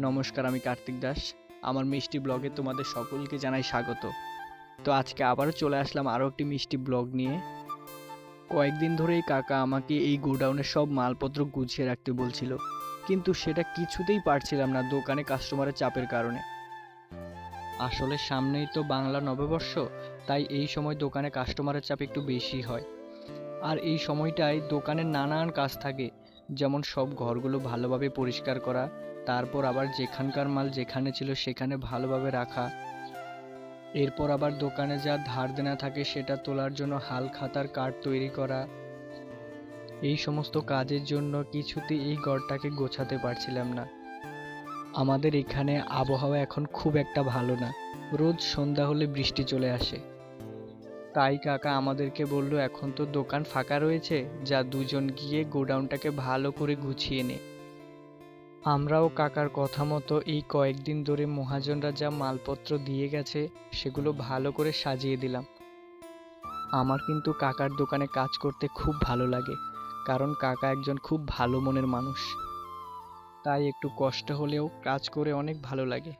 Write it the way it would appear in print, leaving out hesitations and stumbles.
নমস্কার, আমি কার্তিক দাস। আমার মিষ্টি ব্লগে তোমাদের সকলকে জানাই স্বাগত। তো আজকে আবারও চলে আসলাম আরও একটি মিষ্টি ব্লগ নিয়ে। কয়েকদিন ধরেই কাকা আমাকে এই গোডাউনের সব মালপত্র গুছিয়ে রাখতে বলছিল, কিন্তু সেটা কিছুতেই পারছিলাম না দোকানে কাস্টমারের চাপের কারণে। আসলে সামনেই তো বাংলা নববর্ষ, তাই এই সময় দোকানে কাস্টমারের চাপ একটু বেশি হয়। আর এই সময়টায় দোকানের নানান কাজ থাকে, যেমন সব ঘরগুলো ভালোভাবে পরিষ্কার করা, তারপর আবার যেখানকার মাল যেখানে ছিল সেখানে ভালোভাবে রাখা, এরপর আবার দোকানে যা ধার দেনা থাকে সেটা তোলার জন্য হাল খাতার কার্ড তৈরি করা। এই সমস্ত কাজের জন্য কিছুতেই এই ঘরটাকে গোছাতে পারছিলাম না। আমাদের এখানে আবহাওয়া এখন খুব একটা ভালো না, রোজ সন্ধ্যা হলে বৃষ্টি চলে আসে। তাই কাকা আমাদেরকে বলল, এখন তো দোকান ফাঁকা রয়েছে, যা দুজন গিয়ে গোডাউনটাকে ভালো করে গুছিয়ে নে। আমরাও কাকার কথা মতো এই কয়েকদিন ধরে মহাজনরা যা মালপত্র দিয়ে গেছে সেগুলো ভালো করে সাজিয়ে দিলাম। আমার কিন্তু কাকার দোকানে কাজ করতে খুব ভালো লাগে, কারণ কাকা একজন খুব ভালো মনের মানুষ। তাই একটু কষ্ট হলেও কাজ করে অনেক ভালো লাগে।